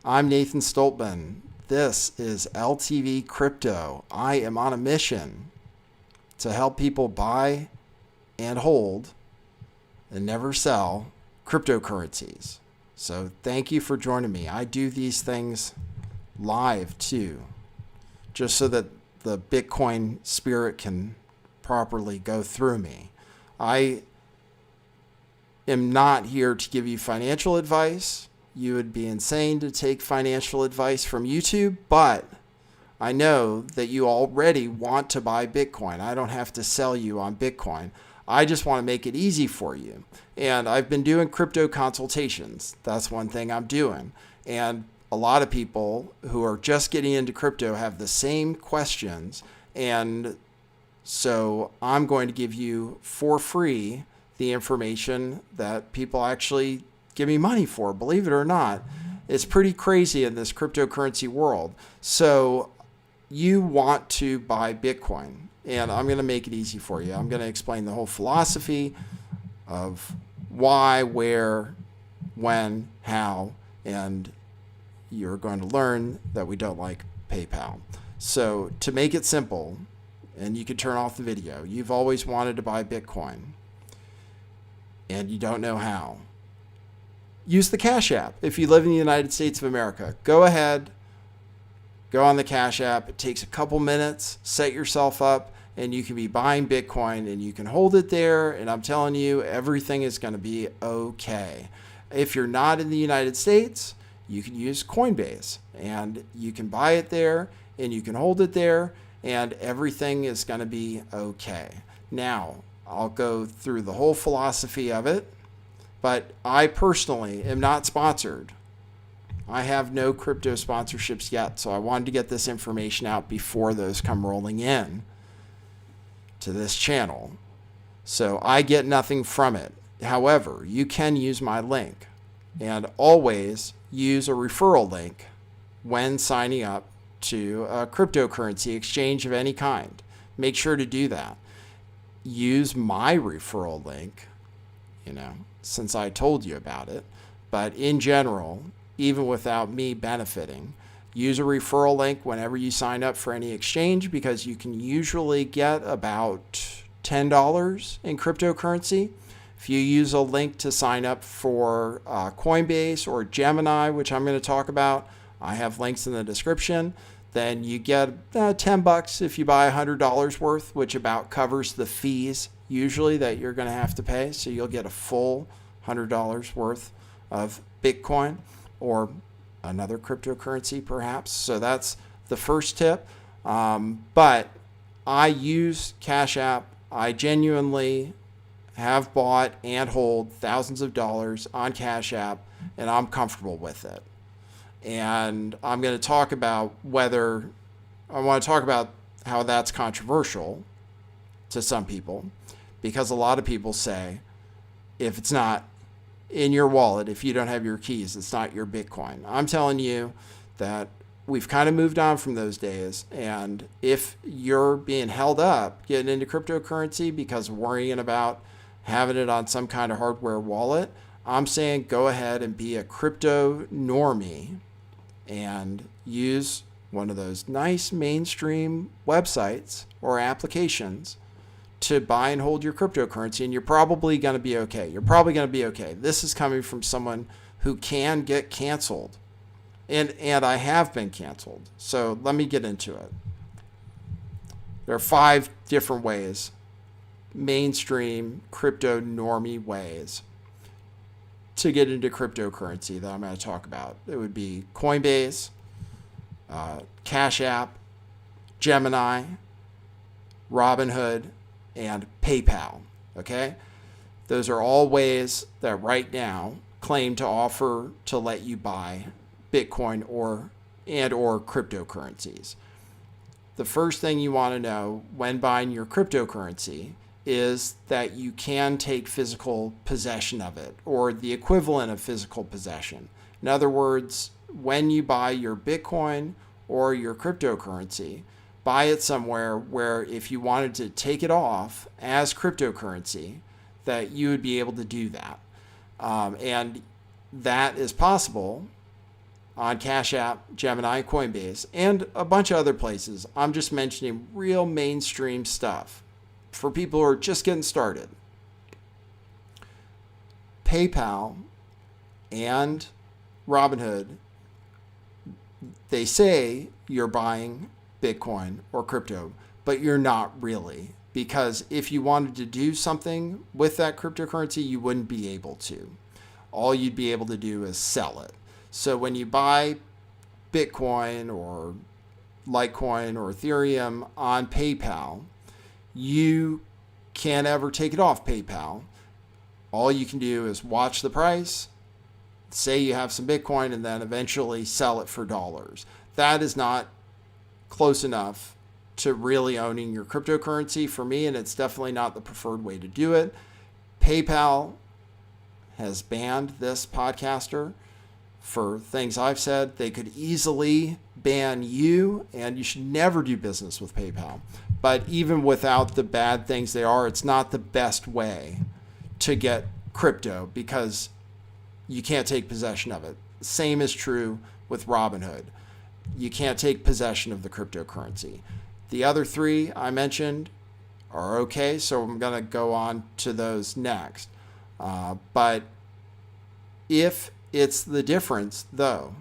I'm Nathan Stoltman. This is LTV Crypto. I am on a mission to help people buy and hold and never sell cryptocurrencies. So thank you for joining me. I do these things live too, just so that the Bitcoin spirit can properly go through me. I am not here to give you financial advice. You would be insane to take financial advice from YouTube, but I know that you already want to buy Bitcoin. I don't have to sell you on Bitcoin. I just want to make it easy for you. And I've been doing crypto consultations. That's one thing I'm doing. And a lot of people who are just getting into crypto have the same questions. And so I'm going to give you for free the information that people actually give me money for. Believe it or not, it's pretty crazy in this cryptocurrency world. So you want to buy Bitcoin, and I'm going to make it easy for you. I'm going to explain the whole philosophy of why, where, when, how, and you're going to learn that we don't like PayPal. So to make it simple, and you can turn off the video, you've always wanted to buy Bitcoin and you don't know how. Use the Cash App. If you live in the United States of America, go ahead, go on the Cash App. It takes a couple minutes, set yourself up, and you can be buying Bitcoin and you can hold it there. And I'm telling you, everything is going to be okay. If you're not in the United States, you can use Coinbase and you can buy it there and you can hold it there and everything is going to be okay. Now, I'll go through the whole philosophy of it. But I personally am not sponsored. I have no crypto sponsorships yet, so I wanted to get this information out before those come rolling in to this channel. So I get nothing from it. However, you can use my link, and always use a referral link when signing up to a cryptocurrency exchange of any kind. Make sure to do that. Use my referral link, since I told you about it. But in general, even without me benefiting, use a referral link whenever you sign up for any exchange, because you can usually get about $10 in cryptocurrency. If you use a link to sign up for Coinbase or Gemini, which I'm going to talk about, I have links in the description, then you get $10 if you buy $100 worth, which about covers the fees usually that you're going to have to pay. So you'll get a full $100 worth of Bitcoin or another cryptocurrency perhaps. So that's the first tip. But I use Cash App. I genuinely have bought and hold thousands of dollars on Cash App, and I'm comfortable with it. And I'm going to talk about how that's controversial to some people, because a lot of people say, if it's not in your wallet, if you don't have your keys, it's not your Bitcoin. I'm telling you that we've kind of moved on from those days. And if you're being held up getting into cryptocurrency because of worrying about having it on some kind of hardware wallet, I'm saying go ahead and be a crypto normie and use one of those nice mainstream websites or applications to buy and hold your cryptocurrency, and you're probably going to be okay. You're probably going to be okay. This is coming from someone who can get canceled, and I have been canceled. So let me get into it. There are 5 different ways, mainstream crypto normie ways, to get into cryptocurrency that I'm going to talk about. It would be Coinbase, Cash App, Gemini, Robinhood, and PayPal. Okay? Those are all ways that right now claim to offer to let you buy Bitcoin or cryptocurrencies. The first thing you want to know when buying your cryptocurrency is that you can take physical possession of it, or the equivalent of physical possession. In other words, when you buy your Bitcoin or your cryptocurrency, buy it somewhere where if you wanted to take it off as cryptocurrency, that you would be able to do that. And that is possible on Cash App, Gemini, Coinbase, and a bunch of other places. I'm just mentioning real mainstream stuff for people who are just getting started. PayPal and Robinhood, they say you're buying Bitcoin or crypto, but you're not really. Because if you wanted to do something with that cryptocurrency, you wouldn't be able to. All you'd be able to do is sell it. So when you buy Bitcoin or LiteCoin or Ethereum on PayPal, you can't ever take it off PayPal. All you can do is watch the price, say you have some Bitcoin, and then eventually sell it for dollars. That is not close enough to really owning your cryptocurrency for me, and it's definitely not the preferred way to do it. PayPal has banned this podcaster for things I've said. They could easily ban you, and you should never do business with PayPal. But even without the bad things they are, it's not the best way to get crypto because you can't take possession of it. Same is true with Robinhood. You can't take possession of the cryptocurrency. The other three I mentioned are okay, so I'm going to go on to those next. But if it's the difference, though,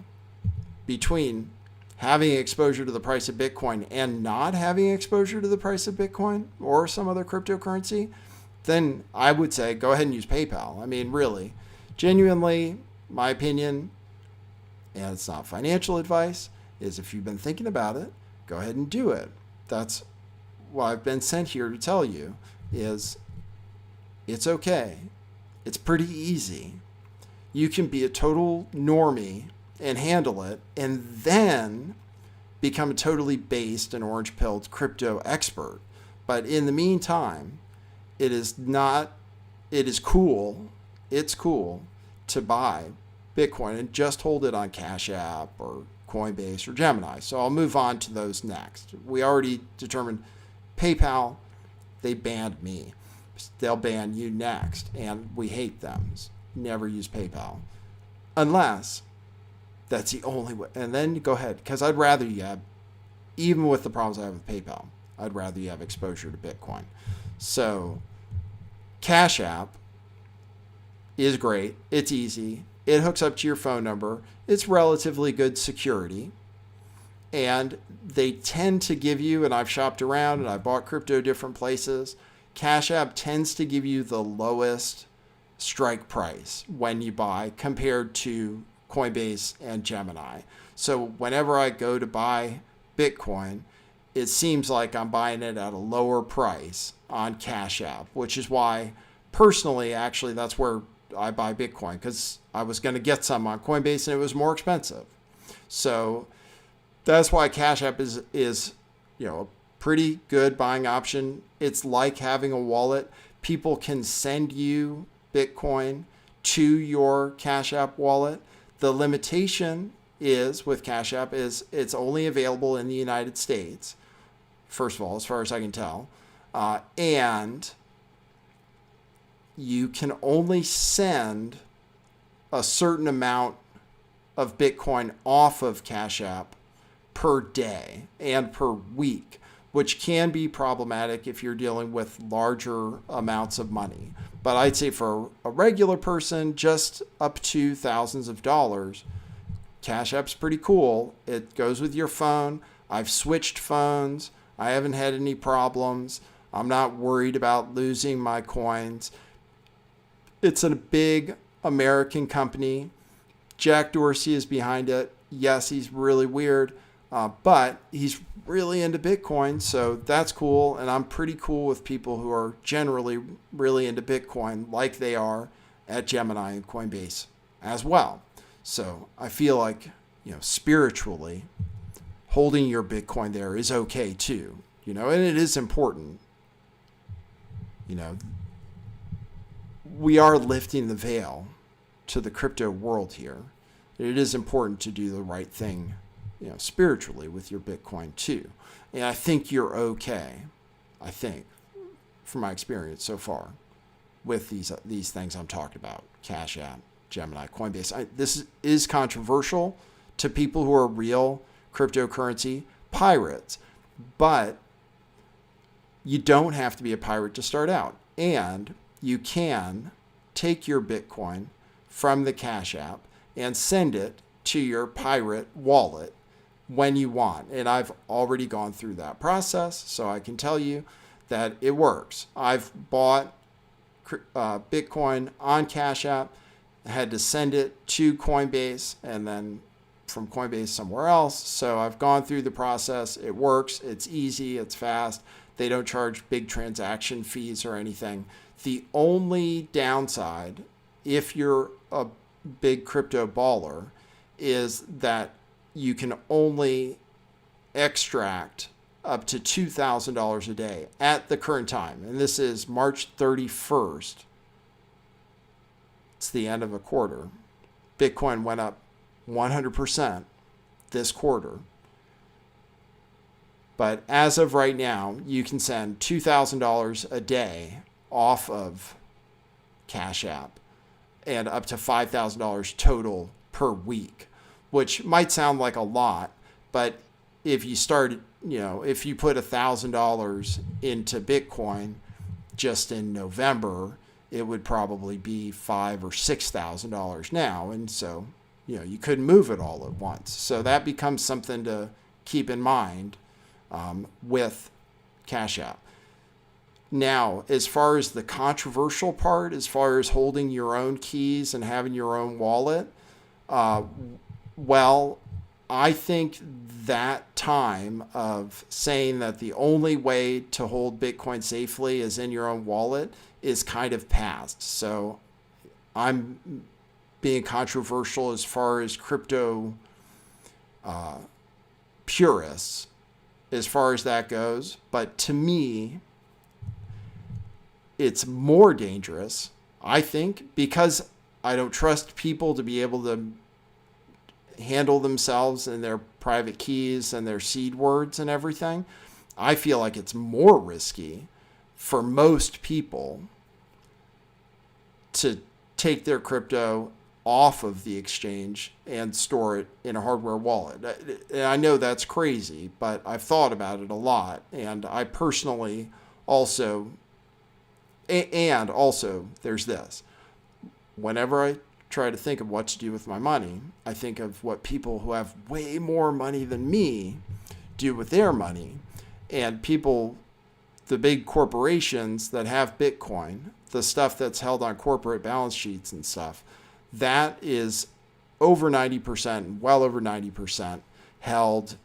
between having exposure to the price of Bitcoin and not having exposure to the price of Bitcoin or some other cryptocurrency, then I would say go ahead and use PayPal. I mean, really, genuinely, my opinion, and it's not financial advice, is if you've been thinking about it, go ahead and do it. That's what I've been sent here to tell you, is it's okay. It's pretty easy. You can be a total normie and handle it, and then become a totally based and orange-pilled crypto expert. But in the meantime, it's cool to buy Bitcoin and just hold it on Cash App or Coinbase or Gemini. So I'll move on to those next. We already determined PayPal, they banned me. They'll ban you next, and we hate them. Never use PayPal. Unless that's the only way. And then go ahead, because I'd rather you have, even with the problems I have with PayPal, I'd rather you have exposure to Bitcoin. So Cash App is great. It's easy. It hooks up to your phone number. It's relatively good security. And they tend to give you, and I've shopped around and I bought crypto different places, Cash App tends to give you the lowest strike price when you buy compared to Coinbase and Gemini. So whenever I go to buy Bitcoin, it seems like I'm buying it at a lower price on Cash App, which is why personally, actually, that's where I buy Bitcoin, because I was going to get some on Coinbase and it was more expensive. So that's why Cash App is a pretty good buying option. It's like having a wallet. People can send you Bitcoin to your Cash App wallet. The limitation is with Cash App is it's only available in the United States, first of all, as far as I can tell. And you can only send a certain amount of Bitcoin off of Cash App per day and per week, which can be problematic if you're dealing with larger amounts of money. But I'd say for a regular person, just up to thousands of dollars, Cash App's pretty cool. It goes with your phone. I've switched phones. I haven't had any problems. I'm not worried about losing my coins. It's a big American company. Jack Dorsey is behind it. Yes, he's really weird, but he's really into Bitcoin, so that's cool. And I'm pretty cool with people who are generally really into Bitcoin, like they are at Gemini and Coinbase as well. So I feel like, spiritually, holding your Bitcoin there is okay too, and it is important. We are lifting the veil to the crypto world here. It is important to do the right thing, spiritually with your Bitcoin too. And I think you're okay. I think, from my experience so far, with these things I'm talking about: Cash App, Gemini, Coinbase. This is controversial to people who are real cryptocurrency pirates. But you don't have to be a pirate to start out. And you can take your Bitcoin from the Cash App and send it to your pirate wallet when you want. And I've already gone through that process, so I can tell you that it works. I've bought Bitcoin on Cash App, had to send it to Coinbase, and then from Coinbase somewhere else. So I've gone through the process. It works. It's easy. It's fast. They don't charge big transaction fees or anything. The only downside, if you're a big crypto baller, is that you can only extract up to $2,000 a day at the current time. And this is March 31st. It's the end of a quarter. Bitcoin went up 100% this quarter. But as of right now, you can send $2,000 a day off of Cash App and up to $5,000 total per week, which might sound like a lot, but if you start, if you put $1,000 into Bitcoin just in November, it would probably be $5,000 or $6,000 now. And so, you couldn't move it all at once. So that becomes something to keep in mind with Cash App. Now, as far as the controversial part, as far as holding your own keys and having your own wallet, well, I think that time of saying that the only way to hold Bitcoin safely is in your own wallet is kind of past. So I'm being controversial as far as crypto purists, as far as that goes. But to me, it's more dangerous, I think, because I don't trust people to be able to handle themselves and their private keys and their seed words and everything. I feel like it's more risky for most people to take their crypto off of the exchange and store it in a hardware wallet. And I know that's crazy, but I've thought about it a lot. And I personally also, and also there's this. Whenever I try to think of what to do with my money, I think of what people who have way more money than me do with their money. And people, the big corporations that have Bitcoin, the stuff that's held on corporate balance sheets and stuff, that is over 90%, well over 90% held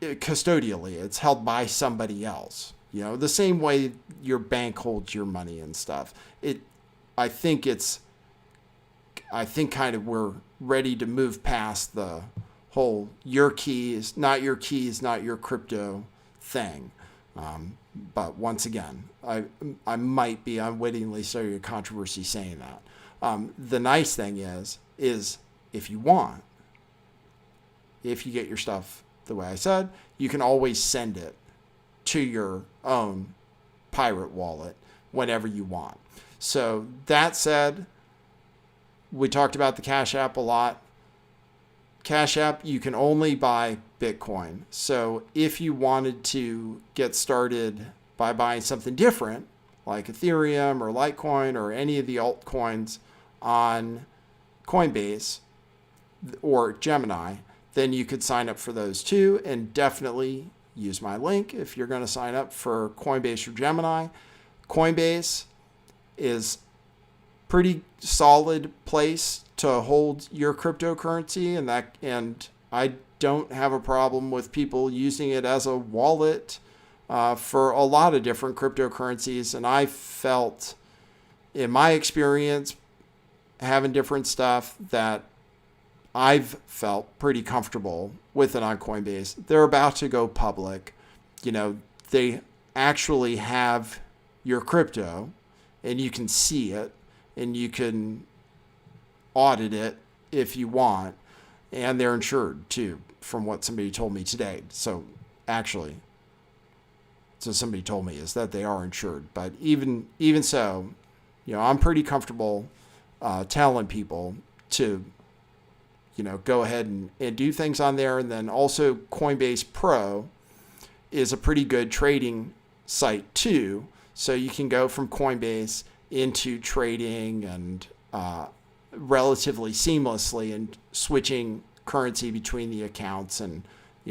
custodially. It's held by somebody else. The same way your bank holds your money and stuff. I think kind of we're ready to move past the whole your keys, not your crypto thing. But once again, I might be unwittingly starting a controversy saying that. The nice thing is if you get your stuff the way I said, you can always send it to your own pirate wallet whenever you want. So that said, we talked about the Cash App a lot. Cash App, you can only buy Bitcoin. So if you wanted to get started by buying something different, like Ethereum or LiteCoin or any of the altcoins on Coinbase or Gemini, then you could sign up for those too, and definitely use my link if you're going to sign up for Coinbase or Gemini. Coinbase is pretty solid place to hold your cryptocurrency, and I don't have a problem with people using it as a wallet for a lot of different cryptocurrencies. And I felt, in my experience, having different stuff, that I've felt pretty comfortable with it on Coinbase. They're about to go public. They actually have your crypto and you can see it and you can audit it if you want. And they're insured too, from what somebody told me today. So somebody told me is that they are insured. But even so, I'm pretty comfortable telling people to go ahead and do things on there. And then also Coinbase Pro is a pretty good trading site too. So you can go from Coinbase into trading and relatively seamlessly and switching currency between the accounts. And,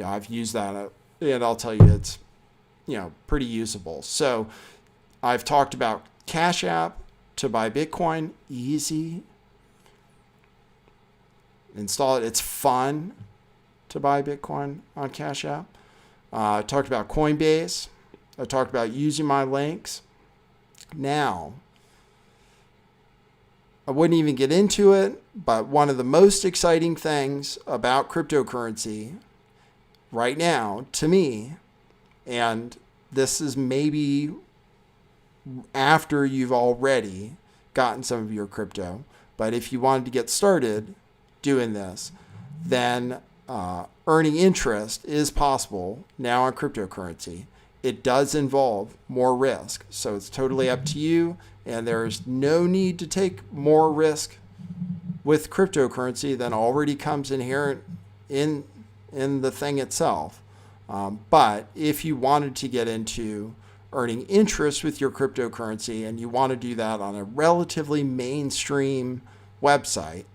I've used that and I'll tell you it's, pretty usable. So I've talked about Cash App to buy Bitcoin. Easy. Install it. It's fun to buy Bitcoin on Cash App. I talked about Coinbase. I talked about using my links. Now, I wouldn't even get into it, but one of the most exciting things about cryptocurrency right now, to me, and this is maybe after you've already gotten some of your crypto, but if you wanted to get started doing this, then earning interest is possible now on cryptocurrency. It does involve more risk, so it's totally up to you, and there's no need to take more risk with cryptocurrency than already comes inherent in the thing itself. But if you wanted to get into earning interest with your cryptocurrency and you want to do that on a relatively mainstream website,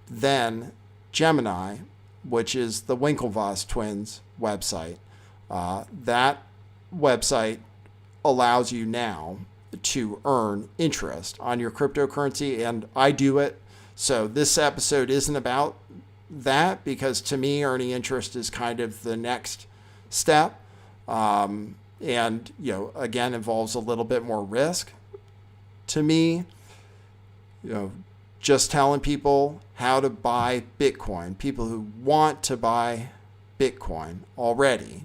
then Gemini, which is the Winklevoss twins website, that website allows you now to earn interest on your cryptocurrency, and I do it. So this episode isn't about that, because to me, earning interest is kind of the next step. And, again, involves a little bit more risk. To me, just telling people how to buy Bitcoin, people who want to buy Bitcoin already,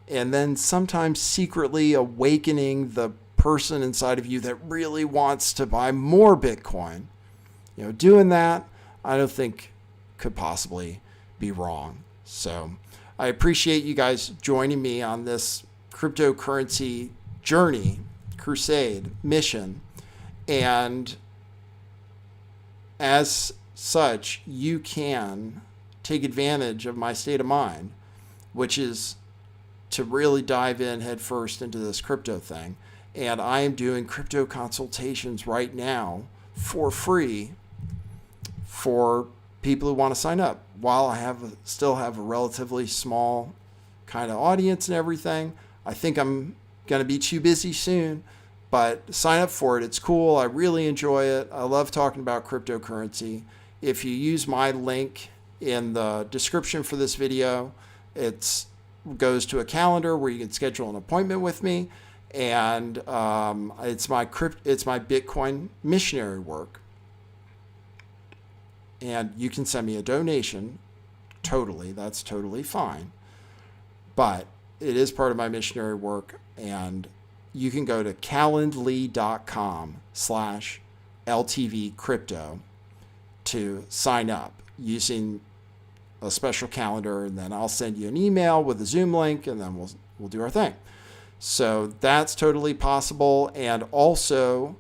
and then sometimes secretly awakening the person inside of you that really wants to buy more Bitcoin. Doing that, I don't think could possibly be wrong. So I appreciate you guys joining me on this cryptocurrency journey, crusade, mission. And as such, you can take advantage of my state of mind, which is to really dive in head first into this crypto thing. And I am doing crypto consultations right now for free for people who want to sign up. While I still have a relatively small kind of audience and everything, I think I'm going to be too busy soon. But sign up for it. It's cool. I really enjoy it. I love talking about cryptocurrency. If you use my link in the description for this video, it goes to a calendar where you can schedule an appointment with me. And it's my Bitcoin missionary work. And you can send me a donation. That's totally fine. But it is part of my missionary work, and you can go to calendly.com/LTVcrypto to sign up using a special calendar, and then I'll send you an email with a Zoom link, and then we'll do our thing. So that's totally possible. And also,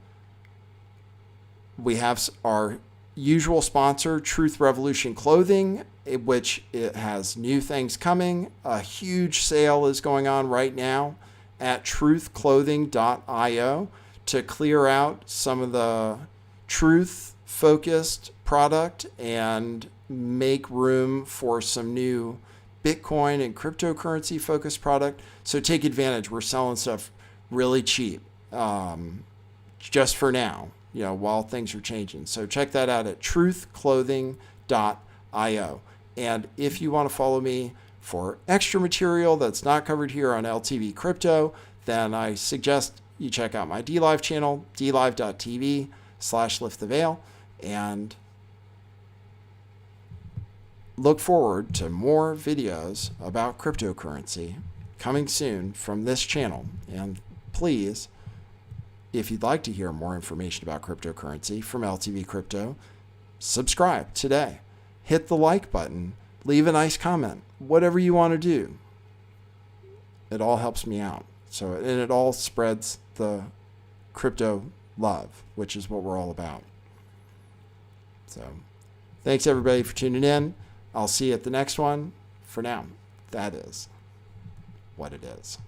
we have our usual sponsor, Truth Revolution Clothing, which it has new things coming. A huge sale is going on right now at truthclothing.io to clear out some of the truth-focused product and make room for some new Bitcoin and cryptocurrency-focused product. So take advantage. We're selling stuff really cheap, just for now, while things are changing. So check that out at truthclothing.io. And if you want to follow me for extra material that's not covered here on LTV Crypto, then I suggest you check out my DLive channel, dlive.tv/lifttheveil, and look forward to more videos about cryptocurrency coming soon from this channel. And please, if you'd like to hear more information about cryptocurrency from LTV Crypto, subscribe today. Hit the like button. Leave a nice comment. Whatever you want to do. It all helps me out. And it all spreads the crypto love, which is what we're all about. So thanks everybody for tuning in. I'll see you at the next one. For now, that is what it is.